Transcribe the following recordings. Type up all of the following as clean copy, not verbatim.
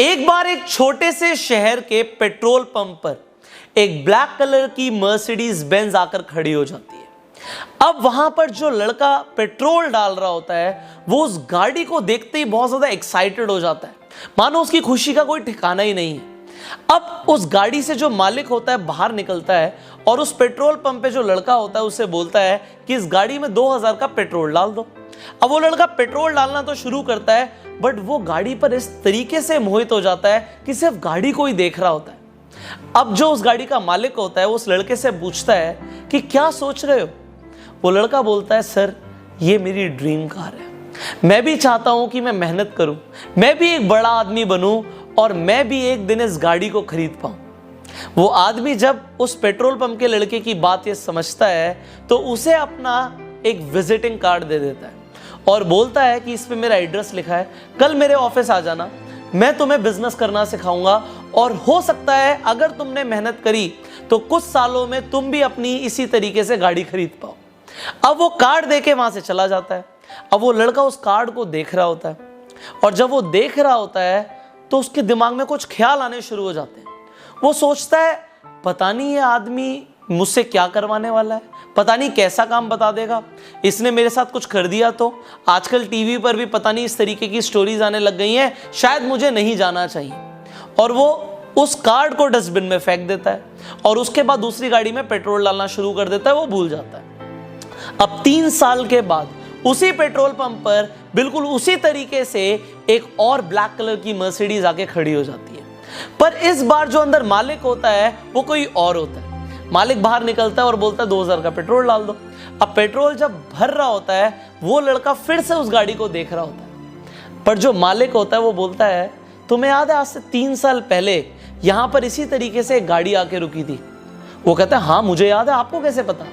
एक बार एक छोटे से शहर के पेट्रोल पंप पर एक ब्लैक कलर की मर्सिडीज बेंज आकर खड़ी हो जाती है। अब वहां पर जो लड़का पेट्रोल डाल रहा होता है वो उस गाड़ी को देखते ही बहुत ज्यादा एक्साइटेड हो जाता है, मानो उसकी खुशी का कोई ठिकाना ही नहीं है। अब उस गाड़ी से जो मालिक होता है बाहर निकलता है और उस पेट्रोल पंप पे जो लड़का होता है उससे बोलता है कि इस गाड़ी में 2000 का पेट्रोल डाल दो। अब वो लड़का पेट्रोल डालना तो शुरू करता है, बट वो गाड़ी पर इस तरीके से मोहित हो जाता है कि सिर्फ गाड़ी को ही देख रहा होता है। अब जो उस गाड़ी का मालिक होता है वो उस लड़के से पूछता है कि क्या सोच रहे हो। वो लड़का बोलता है, सर ये मेरी ड्रीम कार है, मैं भी चाहता हूं कि मैं मेहनत करूं, मैं भी एक बड़ा आदमी बनूं और मैं भी एक दिन इस गाड़ी को खरीद पाऊं। वो आदमी जब उस पेट्रोल पंप के लड़के की बात ये समझता है तो उसे अपना एक विजिटिंग कार्ड दे देता है और बोलता है कि इस पे मेरा एड्रेस लिखा है, कल मेरे ऑफिस आ जाना, मैं तुम्हें बिजनेस करना सिखाऊंगा और हो सकता है अगर तुमने मेहनत करी तो कुछ सालों में तुम भी अपनी इसी तरीके से गाड़ी खरीद पाओ। अब वो कार्ड देके वहां से चला जाता है। अब वो लड़का उस कार्ड को देख रहा होता है और जब वो देख रहा होता है तो उसके दिमाग में कुछ ख्याल आने शुरू हो जाते हैं। वो सोचता है, पता नहीं ये आदमी मुझसे क्या करवाने वाला है, पता नहीं कैसा काम बता देगा, इसने मेरे साथ कुछ कर दिया तो। आजकल टीवी पर भी पता नहीं इस तरीके की स्टोरीज आने लग गई हैं, शायद मुझे नहीं जाना चाहिए। और वो उस कार्ड को डस्टबिन में फेंक देता है और उसके बाद दूसरी गाड़ी में पेट्रोल डालना शुरू कर देता है। वो भूल जाता है। अब 3 साल के बाद उसी पेट्रोल पंप पर बिल्कुल उसी तरीके से एक और ब्लैक कलर की मर्सिडीज आके खड़ी हो जाती है, पर इस बार जो अंदर मालिक होता है वो कोई और होता है। मालिक बाहर निकलता है और बोलता है 2000 का पेट्रोल डाल दो। अब पेट्रोल जब भर रहा होता है वो लड़का फिर से उस गाड़ी को देख रहा होता है, पर जो मालिक होता है वो बोलता है, तुम्हें याद है आज से 3 साल पहले यहां पर इसी तरीके से एक गाड़ी आके रुकी थी। वो कहता है, हाँ मुझे याद है, आपको कैसे पता।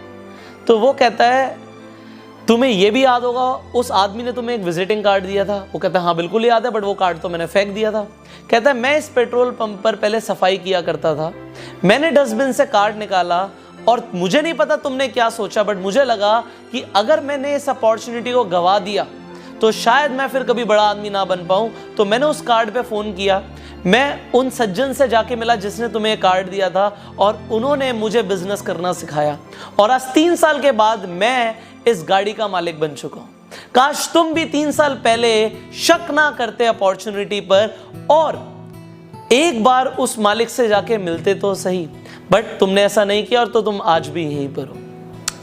तो वो कहता है, तुम्हें यह भी याद होगा उस आदमी ने तुम्हें एक विजिटिंग कार्ड दिया था। वो कहता है, हाँ बिल्कुल याद है, बट वो कार्ड तो मैंने फेंक दिया था। कहता है, मैं इस पेट्रोल पंप पर पहले सफाई किया करता था, मैंने डस्टबिन से कार्ड निकाला और मुझे नहीं पता तुमने क्या सोचा, बट मुझे लगा कि अगर मैंने इस अपॉर्चुनिटी को गवा दिया तो शायद मैं फिर कभी बड़ा आदमी ना बन पाऊं। तो मैंने उस कार्ड पे फोन किया, मैं उन सज्जन से जाके मिला जिसने तुम्हें कार्ड दिया था और उन्होंने मुझे बिजनेस करना सिखाया और आज 3 साल के बाद मैं इस गाड़ी का मालिक बन चुका हूं। काश तुम भी 3 साल पहले शक ना करते अपॉर्चुनिटी पर और एक बार उस मालिक से जाके मिलते तो सही, बट तुमने ऐसा नहीं किया और तो तुम आज भी यहीं पर हो।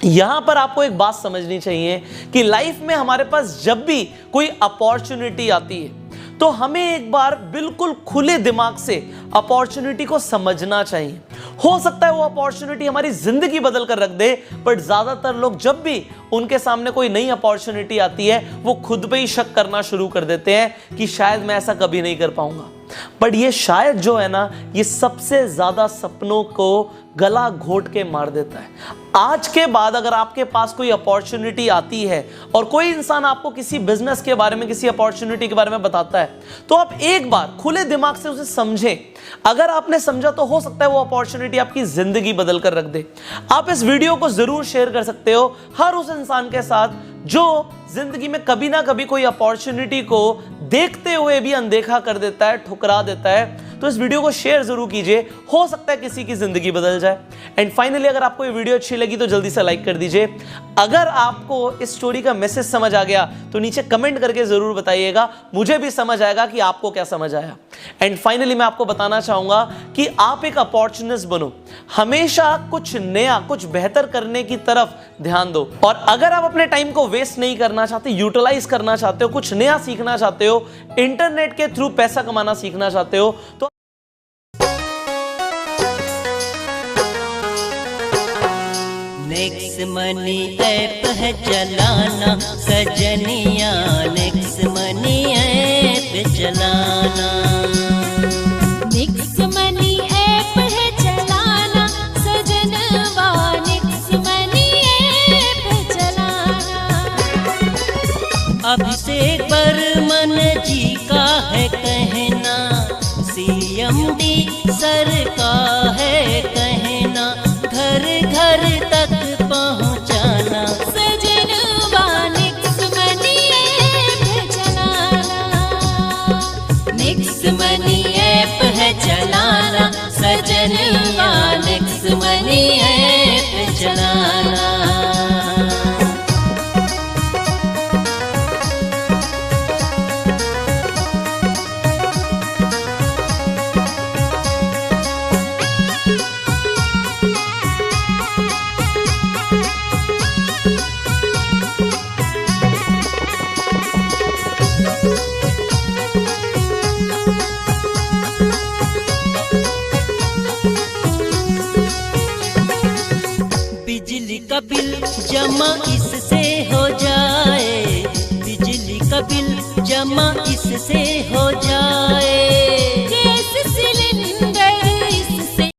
यहां पर आपको एक बात समझनी चाहिए कि लाइफ में हमारे पास जब भी कोई अपॉर्चुनिटी आती है तो हमें एक बार बिल्कुल खुले दिमाग से अपॉर्चुनिटी को समझना चाहिए। हो सकता है वो अपॉर्चुनिटी हमारी जिंदगी बदल कर रख दे, बट ज्यादातर लोग जब भी उनके सामने कोई नई अपॉर्चुनिटी आती है वो खुद पे ही शक करना शुरू कर देते हैं कि शायद मैं ऐसा कभी नहीं कर पाऊंगा। बट ये शायद जो है ना, ये सबसे ज्यादा सपनों को गला घोट के मार देता है। आज के बाद अगर आपके पास कोई अपॉर्चुनिटी आती है और कोई इंसान आपको किसी बिजनेस के बारे में, किसी अपॉर्चुनिटी के बारे में बताता है, तो आप एक बार खुले दिमाग से उसे समझें। अगर आपने समझा तो हो सकता है वो अपॉर्चुनिटी आपकी जिंदगी बदल कर रख दे। आप इस वीडियो को जरूर शेयर कर सकते हो हर उस इंसान के साथ जो जिंदगी में कभी ना कभी कोई अपॉर्चुनिटी को देखते हुए भी अनदेखा कर देता है, ठुकरा देता है। तो इस वीडियो को शेयर जरूर कीजिए, हो सकता है किसी की जिंदगी बदल जाए। एंड फाइनली अगर आपको ये वीडियो अच्छी लगी तो जल्दी से लाइक कर दीजिए। अगर आपको इस स्टोरी का मैसेज समझ आ गया तो नीचे कमेंट करके जरूर बताइएगा, मुझे भी समझ आएगा कि आपको क्या समझ आया। एंड फाइनली मैं आपको बताना चाहूंगा कि आप एक अपॉर्चुनिस्ट बनो, हमेशा कुछ नया, कुछ बेहतर करने की तरफ ध्यान दो। और अगर आप अपने टाइम को वेस्ट नहीं करना चाहते, यूटिलाइज करना चाहते हो, कुछ नया सीखना चाहते हो, इंटरनेट के थ्रू पैसा कमाना सीखना चाहते हो, तो नेक्स्ट मनी ऐप है चलाना सजनिया, नेक्स्ट मनी ऐप चलाना। नेक्स्ट मनी ऐप है चलाना सजनवा, नेक्स्ट मनी ऐप चलाना। अभिषेक बर्मन जी का है कहना, CMD सर का है कहना, घर घर तक पहुंचाना। सजनवा नेक्स्ट मनी ऐप चलाना, नेक्स्ट मनी जमा इससे हो जाए, बिजली का बिल जमा इससे हो जाए।